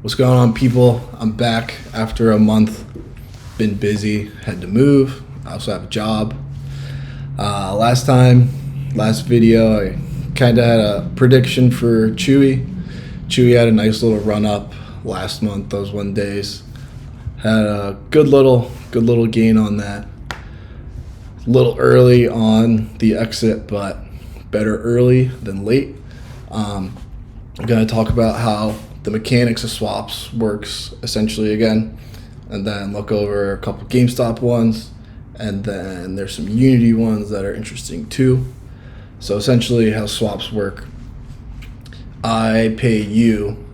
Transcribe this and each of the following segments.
What's going on, people? I'm back after a month. Been busy, had to move. I also have a job. Last video, I kind of had a prediction for CHWY. CHWY had a nice little run up last month. Those 1 days had a good little gain on that. A little early on the exit, but better early than late. I'm going to talk about how the mechanics of swaps works essentially again, and then look over a couple GameStop ones, and then there's some Unity ones that are interesting too. So essentially how swaps work, I pay you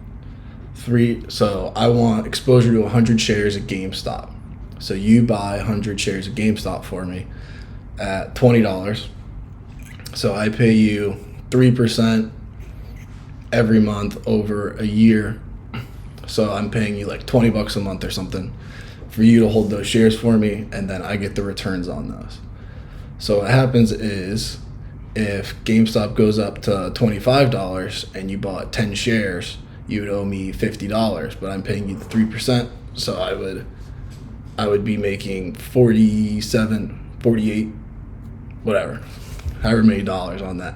so I want exposure to 100 shares of GameStop. So you buy 100 shares of GameStop for me at $20. So I pay you 3% every month over a year. So I'm paying you like $20 a month or something for you to hold those shares for me, and then I get the returns on those. So what happens is, if GameStop goes up to $25 and you bought 10 shares, you would owe me $50, but I'm paying you the 3%. So I would be making 47, 48, whatever, however many dollars on that.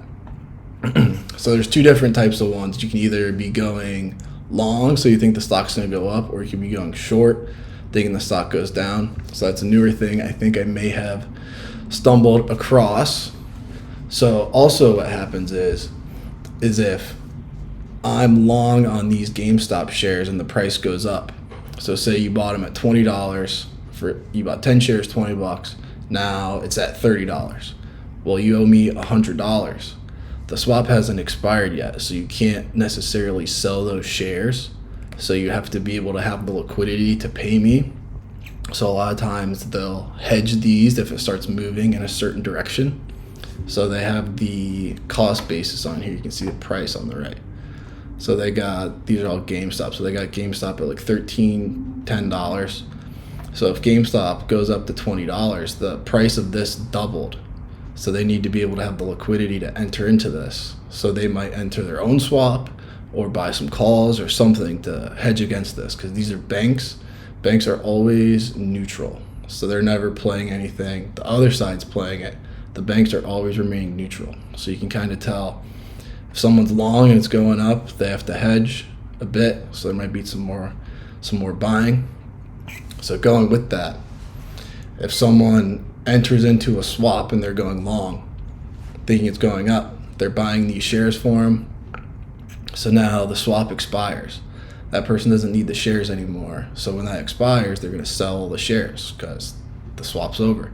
So there's two different types of ones. You can either be going long, so you think the stock's going to go up, or you can be going short, thinking the stock goes down. So that's a newer thing I think I may have stumbled across. So also what happens is if I'm long on these GameStop shares and the price goes up, so say you bought them at $20 you bought 10 shares, $20. Now it's at $30. Well, you owe me $100. The swap hasn't expired yet, so you can't necessarily sell those shares. So you have to be able to have the liquidity to pay me. So a lot of times they'll hedge these if it starts moving in a certain direction. So they have the cost basis on here. You can see the price on the right. So these are all GameStop. So they got GameStop at like $13, $10. So if GameStop goes up to $20, the price of this doubled. So they need to be able to have the liquidity to enter into this. So they might enter their own swap or buy some calls or something to hedge against this, because these are banks. Banks are always neutral. So they're never playing anything. The other side's playing it. The banks are always remaining neutral. So you can kind of tell if someone's long and it's going up, they have to hedge a bit. So there might be some more buying. So going with that, if someone enters into a swap and they're going long, thinking it's going up, they're buying these shares for them. So now the swap expires. That person doesn't need the shares anymore. So when that expires, they're going to sell the shares because the swap's over.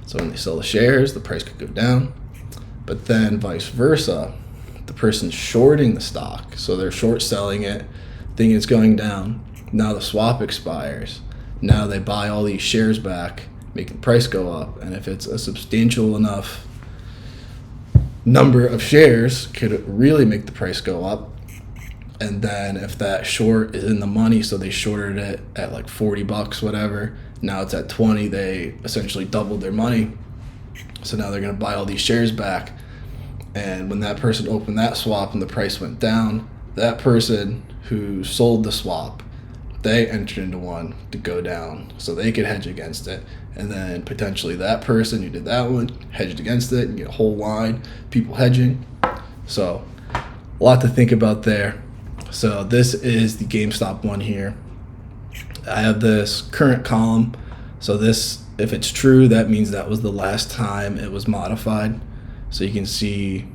So when they sell the shares, the price could go down. But then vice versa, the person's shorting the stock. So they're short selling it, thinking it's going down. Now the swap expires. Now they buy all these shares back, make the price go up. And if it's a substantial enough number of shares, could really make the price go up. And then if that short is in the money, so they shorted it at like $40, whatever, now it's at 20, they essentially doubled their money. So now they're going to buy all these shares back. And when that person opened that swap and the price went down, that person who sold the swap, they entered into one to go down so they could hedge against it. And then potentially that person who did that one hedged against it, and you get a whole line people hedging. So a lot to think about there. So this is the GameStop one here. I have this current column. So this, if it's true, that means that was the last time it was modified. So you can see,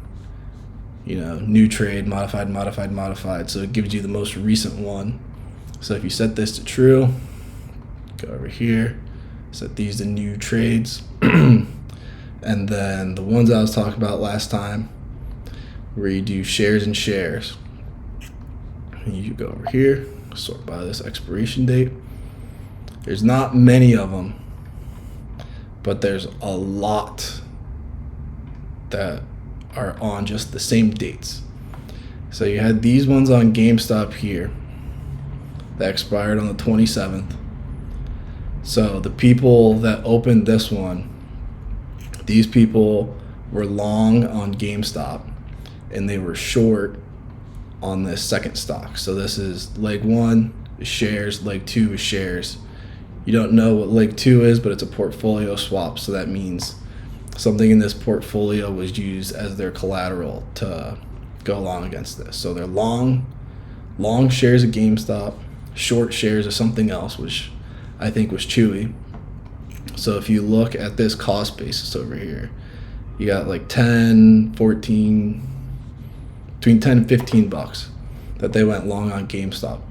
new trade, modified. So it gives you the most recent one. So if you set this to true, go over here, set these to new trades. And then the ones I was talking about last time, where you do shares and shares. And you go over here, sort by this expiration date. There's not many of them, but there's a lot that are on just the same dates. So you had these ones on GameStop here that expired on the 27th. So the people that opened this one, these people were long on GameStop and they were short on this second stock. So this is leg one, shares. Leg 2 is shares. You don't know what leg 2 is, but it's a portfolio swap. So that means something in this portfolio was used as their collateral to go along against this. So they're long shares of GameStop, short shares of something else, which I think was CHWY. So if you look at this cost basis over here, you got like 10, 14, between 10 and 15 bucks that they went long on GameStop.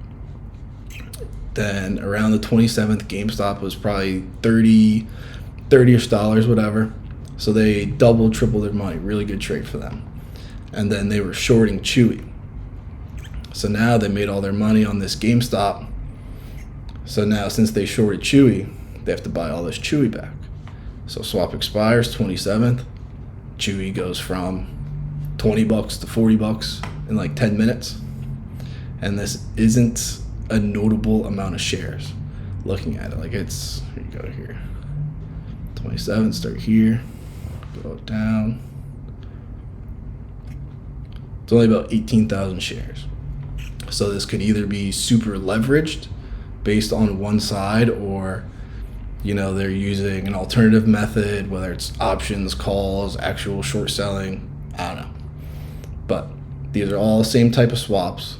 Then around the 27th, GameStop was probably 30-ish dollars, whatever. So they doubled, tripled their money. Really good trade for them. And then they were shorting CHWY. So now they made all their money on this GameStop. So now since they shorted CHWY, they have to buy all this CHWY back. So swap expires 27th. CHWY goes from 20 bucks to 40 bucks in like 10 minutes. And this isn't a notable amount of shares. Looking at it, like it's, here you go here. 27, start here, go down. It's only about 18,000 shares. So this could either be super leveraged based on one side, or they're using an alternative method, whether it's options, calls, actual short selling. I don't know. But these are all the same type of swaps.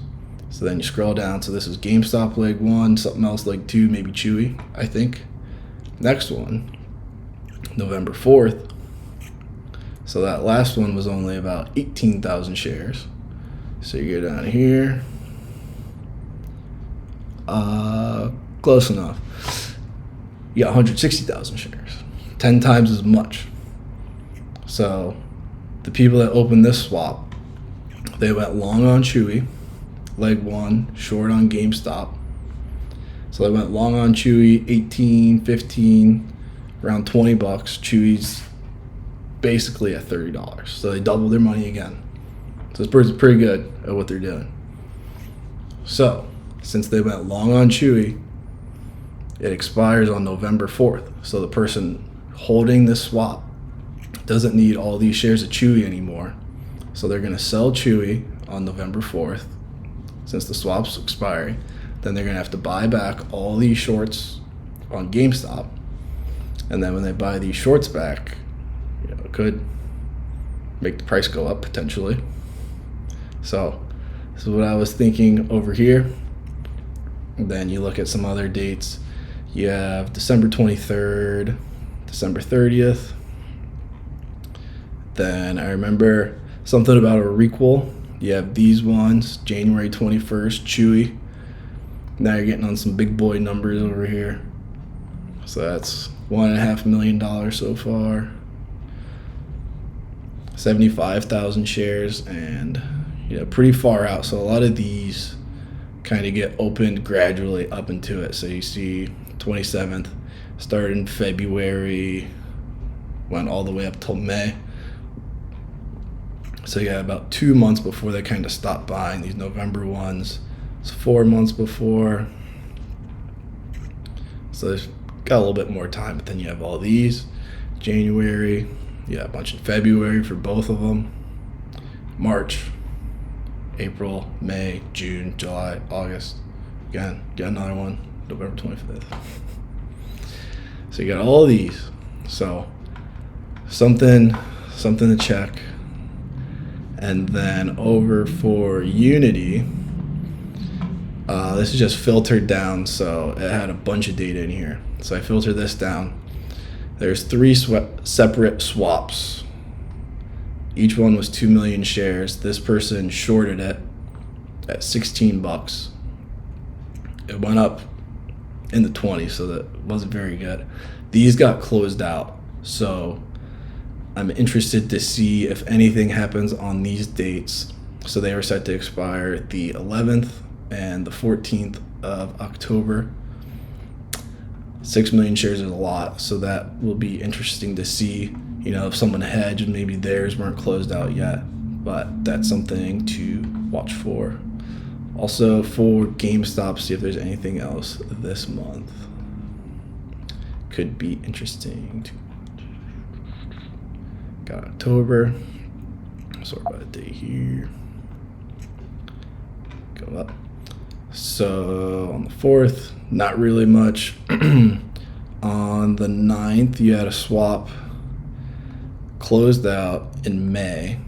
So then you scroll down. So this is GameStop leg 1, something else leg 2, maybe CHWY, I think. Next one, November 4th. So that last one was only about 18,000 shares. So you go down here. Close enough. You got 160,000 shares. 10 times as much. So the people that opened this swap, they went long on CHWY, leg 1, short on GameStop. So they went long on CHWY, 18, 15, around 20 bucks. CHWY's basically at $30. So they doubled their money again. So this person's pretty good at what they're doing. So since they went long on CHWY, it expires on November 4th. So the person holding this swap doesn't need all these shares of CHWY anymore. So they're going to sell CHWY on November 4th, since the swap's expiring. Then they're going to have to buy back all these shorts on GameStop. And then when they buy these shorts back, it could make the price go up potentially. So this is what I was thinking over here. And then you look at some other dates. You have December 23rd, December 30th. Then I remember something about a requel. You have these ones, January 21st, CHWY. Now you're getting on some big boy numbers over here. So that's $1.5 million so far. 75,000 shares, and pretty far out. So a lot of these kind of get opened gradually up into it. So you see 27th, started in February, went all the way up till May. So yeah, about 2 months before they kind of stopped buying these November ones. It's 4 months before. So they've got a little bit more time, but then you have all these. January, a bunch in February for both of them. March, April, May, June, July, August. Again, got another one, November 25th. So you got all these. So something to check. And then over for Unity, this is just filtered down, so it had a bunch of data in here. So I filtered this down. There's 3 separate swaps. Each one was 2 million shares. This person shorted it at 16 bucks. It went up in the 20s, so that wasn't very good. These got closed out, so I'm interested to see if anything happens on these dates. So they were set to expire the 11th and the 14th of October. 6 million shares is a lot, so that will be interesting to see, if someone hedged, maybe theirs weren't closed out yet, but that's something to watch for. Also for GameStop, see if there's anything else this month. Could be interesting to got October, sort by the day here, go up. So on the 4th, not really much. On the 9th, you had a swap closed out in May,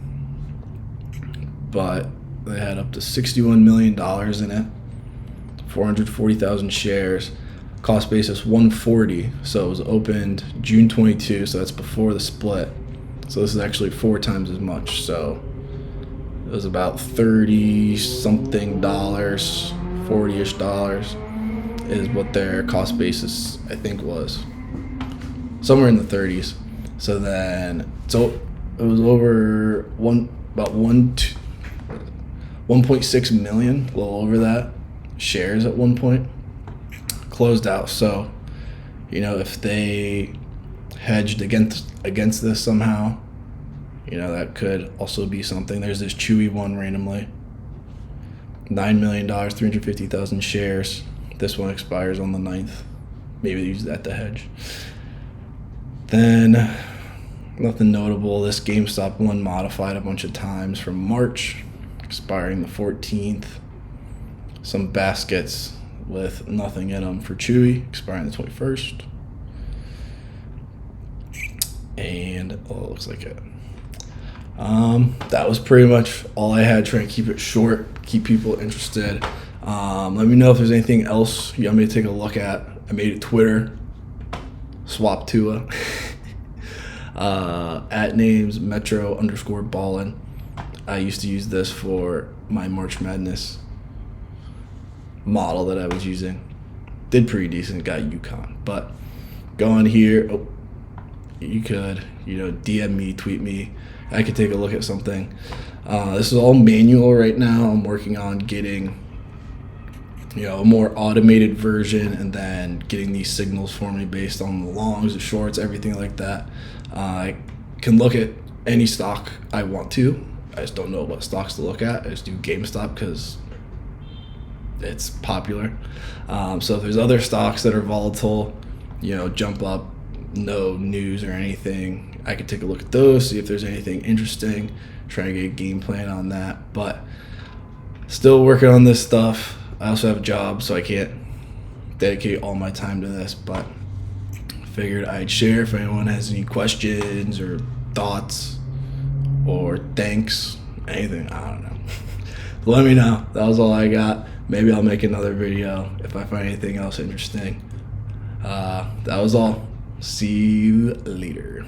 but they had up to $61 million in it, 440,000 shares, cost basis 140. So it was opened June 22, so that's before the split. So this is actually 4 times as much. So it was about 30 something dollars, 40-ish dollars is what their cost basis I think was, somewhere in the 30s. So then it was over 1.6 million, a little over that, shares at one point closed out. So if they hedged against this somehow, that could also be something. There's this CHWY one randomly, $9 million, 350,000 shares. This one expires on the 9th. Maybe they use that to hedge. Then nothing notable. This GameStop one modified a bunch of times from March, expiring the 14th. Some baskets with nothing in them for CHWY, expiring the 21st. And it looks like it. That was pretty much all I had, trying to keep it short, keep people interested. Let me know if there's anything else you want me to take a look at. I made a Twitter, swap Tuah, at names metro_ballin. I used to use this for my March Madness model that I was using. Did pretty decent, got UConn. But go on here, you could, DM me, tweet me. I could take a look at something. This is all manual right now. I'm working on getting a more automated version, and then getting these signals for me based on the longs, the shorts, everything like that. I can look at any stock I want to. I just don't know what stocks to look at. I just do GameStop because it's popular. So if there's other stocks that are volatile, jump up, no news or anything, I could take a look at those, see if there's anything interesting, try to get a game plan on that. But still working on this stuff. I also have a job, so I can't dedicate all my time to this, but figured I'd share if anyone has any questions or thoughts or thanks, anything, I don't know. Let me know. That was all I got. Maybe I'll make another video if I find anything else interesting. That was all. See you later.